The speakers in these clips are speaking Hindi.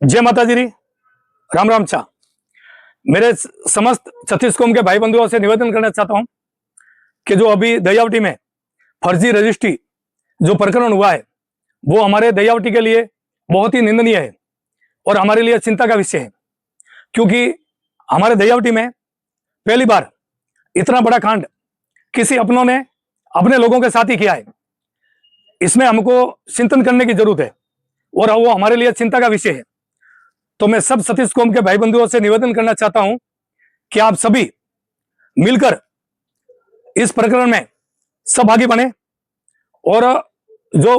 जय माता जी, राम राम चा। मेरे समस्त छत्तीस कौम के भाई बंधुओं से निवेदन करना चाहता हूं कि जो अभी दयावटी में फर्जी रजिस्ट्री जो प्रकरण हुआ है वो हमारे दयावटी के लिए बहुत ही निंदनीय है और हमारे लिए चिंता का विषय है, क्योंकि हमारे दयावटी में पहली बार इतना बड़ा कांड किसी अपनों ने अपने लोगों के साथ ही किया है। इसमें हमको चिंतन करने की जरूरत है और वो हमारे लिए चिंता का विषय है। तो मैं सब छत्तीस कौम के भाई बंधुओं से निवेदन करना चाहता हूं कि आप सभी मिलकर इस प्रकरण में सहभागी बने और जो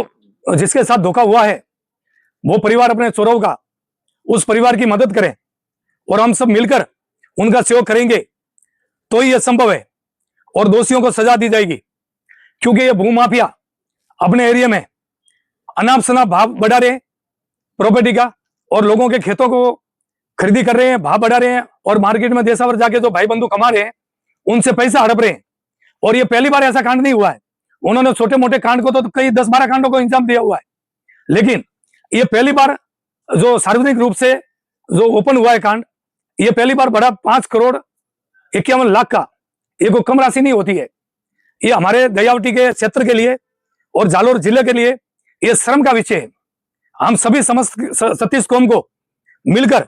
जिसके साथ धोखा हुआ है वो परिवार अपने चोरों का, उस परिवार की मदद करें और हम सब मिलकर उनका सहयोग करेंगे तो ही यह संभव है और दोषियों को सजा दी जाएगी। क्योंकि ये भूमाफिया अपने एरिया में अनाप शनाप भाव बढ़ा रहे हैं प्रॉपर्टी का और लोगों के खेतों को खरीदी कर रहे हैं, भाव बढ़ा रहे हैं और मार्केट में देशावर जाके जो भाई बंधु कमा रहे हैं उनसे पैसा हड़प रहे हैं। और ये पहली बार ऐसा कांड नहीं हुआ है, उन्होंने छोटे मोटे कांड को तो कई 10-12 कांडों को इंजाम दिया हुआ है, लेकिन ये पहली बार जो सार्वजनिक रूप से जो ओपन हुआ है कांड, ये पहली बार बड़ा 5,51,00,000 का ये कोई कम राशि नहीं होती है। ये हमारे दयावटी के क्षेत्र के लिए और जालोर जिले के लिए ये शर्म का विषय है। हम सभी समस्त छत्तीस कौम को मिलकर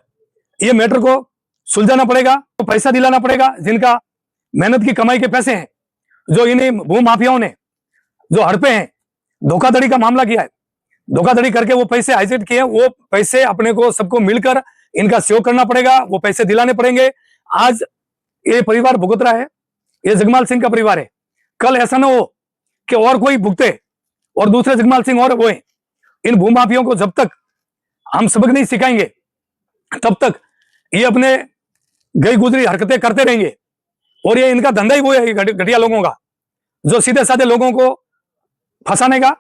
ये मैटर को सुलझाना पड़ेगा, तो पैसा दिलाना पड़ेगा जिनका मेहनत की कमाई के पैसे हैं, जो इन्हीं भूमाफियाओं ने जो हड़पे हैं, धोखाधड़ी का मामला किया है, धोखाधड़ी करके वो पैसे हाइजेट किए, वो पैसे अपने को सबको मिलकर इनका सहयोग करना पड़ेगा, वो पैसे दिलाने पड़ेंगे। आज ये परिवार भुगत रहा है, ये जगमाल सिंह का परिवार है, कल ऐसा ना हो कि और कोई भुगते और दूसरे जगमाल सिंह और वो है। इन भूमाफियों को जब तक हम सबक नहीं सिखाएंगे तब तक ये अपने गई गुजरी हरकतें करते रहेंगे और ये इनका धंधा ही वो है घटिया लोगों का, जो सीधे साधे लोगों को फंसाने का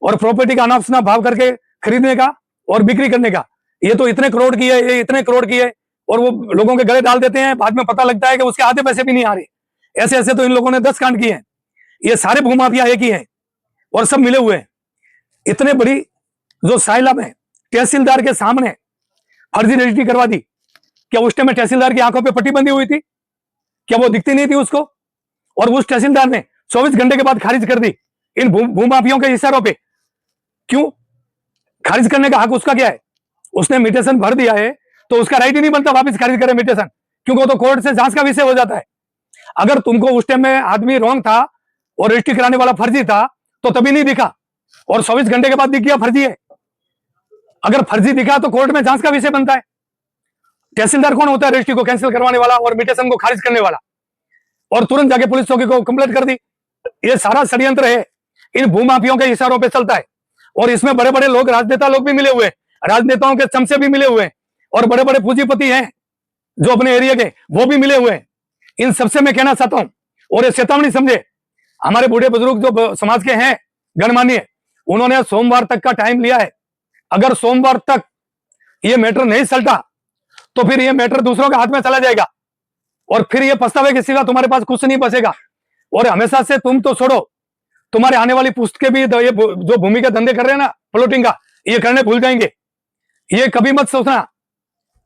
और प्रॉपर्टी का अनाप शनाप भाव करके खरीदने का और बिक्री करने का। ये तो इतने करोड़ की है, ये इतने करोड़ की है और वो लोगों के गले डाल देते हैं, बाद में पता लगता है कि उसके आधे पैसे भी नहीं आ रहे। ऐसे ऐसे तो इन लोगों ने 10 कांड किए हैं। ये सारे भूमाफिया एक ही हैं और सब मिले हुए हैं। इतने बड़ी जो साइला में तहसीलदार के सामने फर्जी रजिस्ट्री करवा दी, क्या उस टाइम में तहसीलदार की आंखों पे पट्टी बंधी हुई थी? क्या वो दिखती नहीं थी उसको? और उस तहसीलदार ने 24 घंटे के बाद खारिज कर दी इन भूमाफियों के इशारों पे। क्यों खारिज करने का हक उसका क्या है? उसने म्यूटेशन भर दिया है तो उसका राइट ही नहीं बनता वापस खारिज करे म्यूटेशन, क्योंकि वो तो कोर्ट से जांच का विषय हो जाता है। अगर तुमको उस टाइम में आदमी रॉन्ग था और रजिस्ट्री कराने वाला फर्जी था तो तभी नहीं दिखा और 24 घंटे के बाद दिख गया फर्जी है। अगर फर्जी दिखा तो कोर्ट में जांच का विषय बनता है। तहसीलदार कौन होता है? रजिस्ट्री को कैंसिल करवाने वाला और म्यूटेशन को खारिज करने वाला, और तुरंत जाके पुलिस चौकी को कंप्लेंट कर दी। ये सारा षड्यंत्र है, इन भूमाफियों के इशारों पे चलता है और इसमें बड़े बड़े लोग, राजनेता लोग भी मिले हुए हैं, राजनेताओं के चमचे भी मिले हुए हैं और बड़े बड़े पूंजीपति हैं जो अपने एरिया के, वो भी मिले हुए हैं। इन सबसे मैं कहना चाहता हूं और ये चेतावनी समझे, हमारे बूढ़े बुजुर्ग जो समाज के हैं गणमान्य, उन्होंने सोमवार तक का टाइम लिया है। अगर सोमवार तक ये मैटर नहीं सलटा तो फिर ये मैटर दूसरों के हाथ में चला जाएगा और फिर ये पछतावे के सिवा तुम्हारे पास कुछ नहीं बचेगा। और हमेशा से तुम तो छोड़ो, तुम्हारे आने वाली पुस्त के भी ये जो भूमि के धंधे कर रहे हैं ना, प्लॉटिंग का, ये करने भूल जाएंगे। ये कभी मत सोचना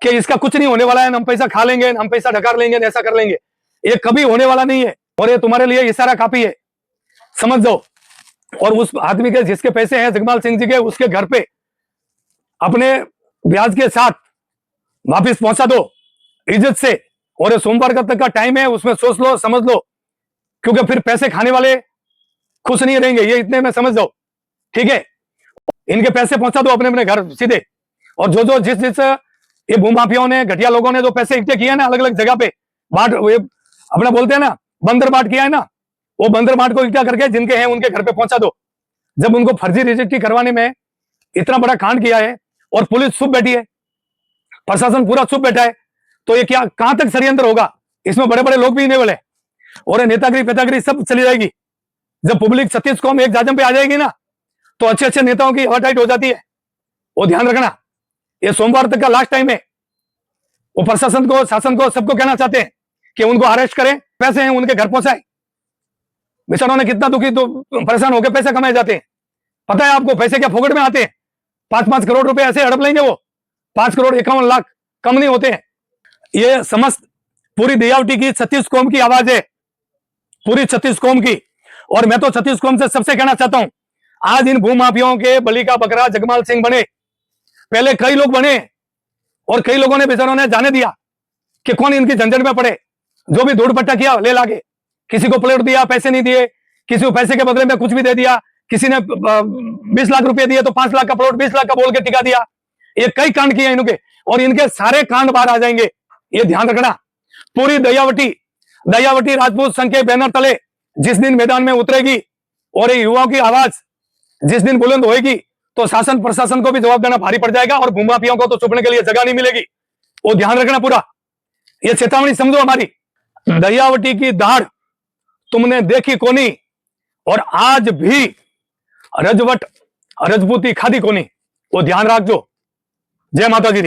कि इसका कुछ नहीं होने वाला है, हम पैसा खा लेंगे, हम पैसा ढकार लेंगे, ऐसा कर लेंगे। ये कभी होने वाला नहीं है और ये तुम्हारे लिए इशारा काफी है, समझ जाओ। और उस आदमी के जिसके पैसे हैं जगमाल सिंह जी के, उसके घर पे अपने ब्याज के साथ वापिस पहुंचा दो इज्जत से। और ये सोमवार का तक का टाइम है, उसमें सोच लो, समझ लो, क्योंकि फिर पैसे खाने वाले खुश नहीं रहेंगे, ये इतने में समझ जाओ, ठीक है? इनके पैसे पहुंचा दो अपने अपने घर सीधे। और जो जिस ये भूमाफियाओं ने, घटिया लोगों ने जो पैसे इकट्ठे किए ना अलग अलग जगह पे बांट, अपना बोलते हैं ना बंदर बांट किया है ना, वो बंदर बांट को इकट्ठा करके जिनके हैं उनके घर पे पहुंचा दो। जब उनको फर्जी रजिस्ट्री करवाने में इतना बड़ा कांड किया है और पुलिस चुप बैठी है, प्रशासन पूरा चुप बैठा है, तो ये क्या कहां तक षड्यंत्र होगा? इसमें बड़े बड़े लोग भी नहीं बोले और नेतागिरी पेतागिरी सब चली जाएगी। जब पब्लिक छत्तीस कौम एक जाजम पे आ जाएगी ना तो अच्छे अच्छे नेताओं की हवा टाइट हो जाती है। वो ध्यान रखना, ये सोमवार तक का लास्ट टाइम है। वो प्रशासन को, शासन को, सबको कहना चाहते हैं कि उनको अरेस्ट करें, पैसे हैं उनके घर पहुंचाए। बेचारों ने कितना दुखी तो परेशान होकर पैसे कमाए जाते हैं। पता है आपको पैसे क्या फोकट में आते हैं? 5-5 करोड़ रुपए ऐसे हड़प लेंगे वो 5,51,00,000 कम नहीं होते हैं। ये समस्त पूरी दयावटी की 36 कौम की आवाज है, पूरी 36 कौम की। और मैं तो 36 कौम से सबसे कहना चाहता हूं, आज इन भूमाफियाओं के बलि का बकरा जगमाल सिंह बने, पहले कई लोग बने और कई लोगों ने बेचारों ने जाने दिया कि कौन इनकी झंझट में पड़े। जो भी धूड़ पट्टा किया ले लागे, किसी को प्लेट दिया, पैसे नहीं दिए, किसी को पैसे के बदले में कुछ भी दे दिया, किसी ने 20 लाख रुपए दिए तो 5 लाख का प्लॉट 20 लाख का बोल के टिका दिया। ये कई कांड किए इनके, और इनके सारे कांड बाहर आ जाएंगे, ये ध्यान रखना। पूरी दयावटी राजपूत संघ के बैनर तले जिस दिन मैदान में उतरेगी और ये युवाओं की आवाज जिस दिन बुलंद होएगी, तो शासन प्रशासन को भी जवाब देना भारी पड़ जाएगा और भूमाफियाओं को तो छुपने के लिए जगह नहीं मिलेगी। वो ध्यान रखना पूरा, ये चेतावनी समझो हमारी। दयावटी की दाढ़ तुमने देखी कोनी, और आज भी रजवट रजपूती खादी कोनी, वो ध्यान रखो। जय माता जी।